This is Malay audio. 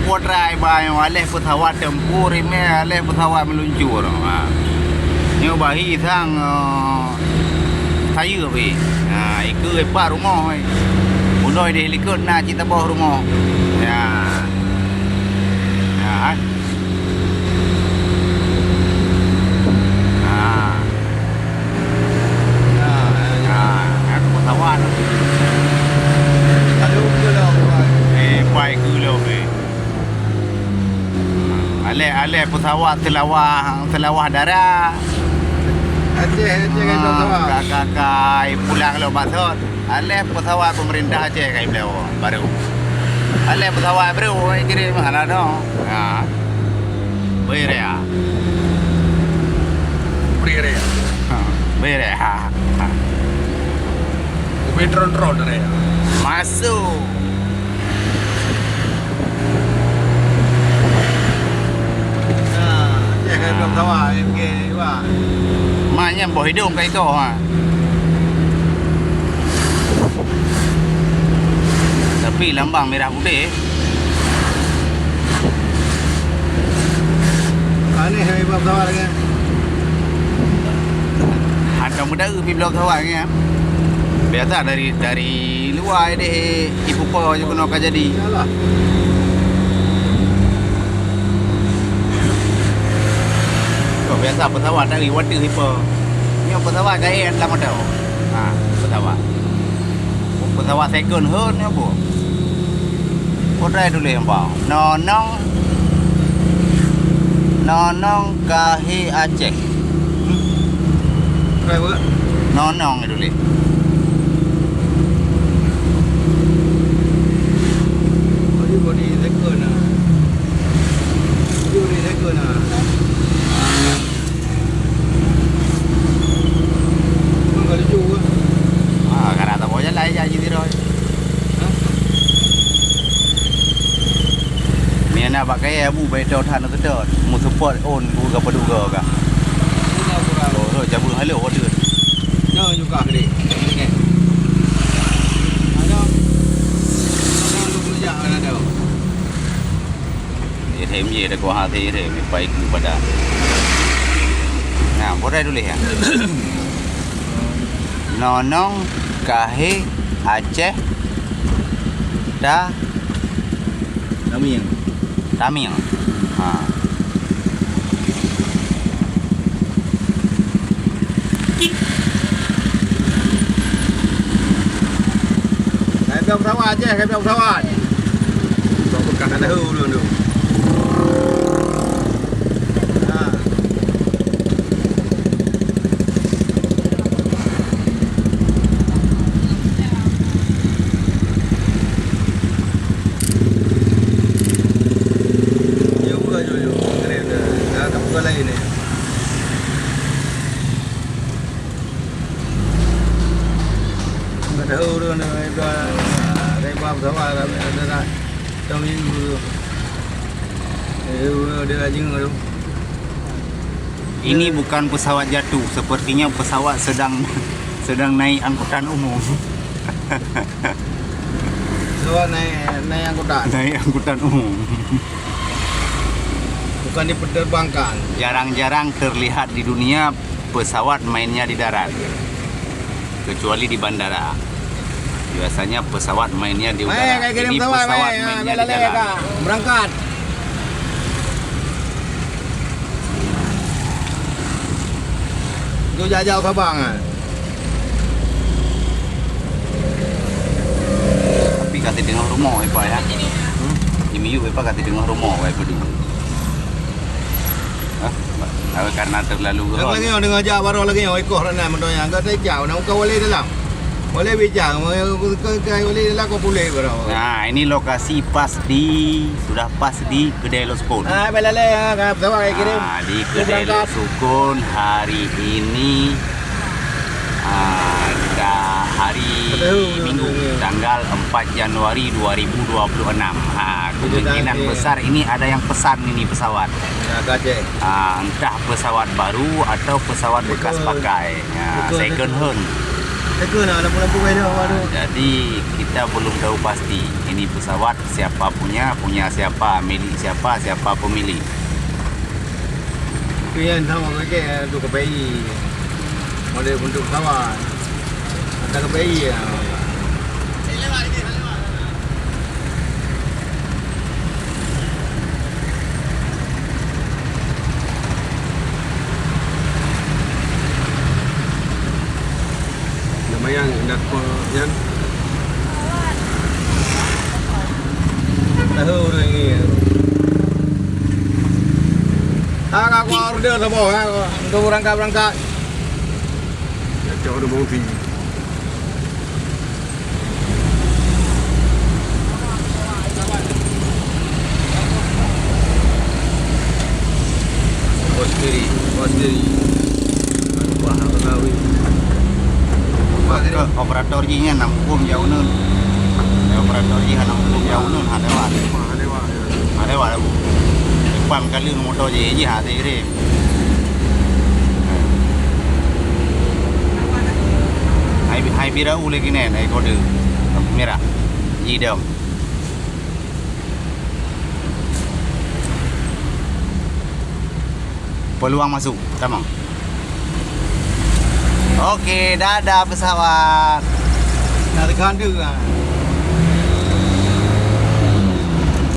buat drive alih pesawat tempur ini alih pesawat meluncur. Ni bahi sang saya we. Iku lepas rumah we. Unoi dia helikopter nak kita bawah rumah. Ya. Ya. Pesawat. Ada ke lah. Baik ke lah we. Alih pesawat selawah darat. Aceh kan pesawat. Kakak pulang lo maksud. Alih pesawat pemerintah Aceh kai beliau baru. Alih pesawat baru kirim mana dong. Berea. Berea. Berea. Metron ya. Masuk. Aceh kan pesawat MK wah. Maknya boh hidung kai tu Tapi lambang merah putih. Aneh hai pesawat lagi. Ada muda pergi blok pesawat ni. Biasa dari luar deh ibu po je kena akan jadi. Yalah. Kau biasa pesawat dari water hipo. Ni pesawat gaya lama dah. Pesawat. Pesawat second hand ni apa? Kau try dulu yang bang. Nonong Kahi Aceh. Driver. Nonong dulu. Body second lah. Body second lah. Mana lucu ke? Karena tak boleh lah jadi terus. Ni nak pakai abu betul than tu dah. Mu support on bu ke peduga ke. Ini kurang. Oh, jabu halo order. Nah juga gede. Okey. Ada lu kerja ada. Thêm gì đây có hai thì để mình quay cứ pada. Nah, boleh dulu ya. Nonong Kahi Aceh Taming. Taming. Kai pesawat Aceh, kai pesawat. Kau bukan ada dulu. Tahu tu nak dari bawah pesawat ada tahun minggu tu. Dia jeng tu. Ini bukan pesawat jatuh, sepertinya pesawat sedang naik angkutan umum. Pesawat naik angkutan. Naik angkutan umum. Bukan dipenerbangkan. Jarang-jarang terlihat di dunia pesawat mainnya di darat. Kecuali di bandara. Biasanya pesawat mainnya di udara. Ini pesawat mainnya di darat. Berangkat. Tu jauh Sabang ah. Tapi kata tengah rumah apa ya? Ini miyu apa kata tengah rumah apa dulu? Karena terlalu gerak. Lagi orang dengar jauh baru lagi orang ikut rana mendonya. Enggak ada jauh nak kau boleh dalam. Boleh bicara, boleh dalam kau boleh berapa. Nah, ini lokasi sudah pas di Kedai Loskon. Belale kan pesawat kayak kirim. Di Kedai Loskon hari ini hari Minggu tanggal 4 Januari 2026. Kemungkinan besar ini ada yang pesan ini pesawat. Entah pesawat baru atau pesawat bekas pakai. Second hand. Teka nak lampu-lampu kat dia ada. Jadi kita belum tahu pasti ini pesawat siapa punya siapa, milik siapa, siapa pemilik. Tu yang sama pakai tu KPI. Model untuk pesawat. Ada KPI ya. Lumayan nak yan. Tahu orang ni. Aku order semua untuk berangkat. Jauh mau pergi. Bos diri. Wah, tahu. Ke operator nya nampung jauh nun. Operator nya nampung jauh nun ada wa bu. Pam kali motor je hati re. Hai bira ule kini naik kode merah hidam. Peluang masuk, tamam. Oke, dadah pesawat. Nak tekan tu kan.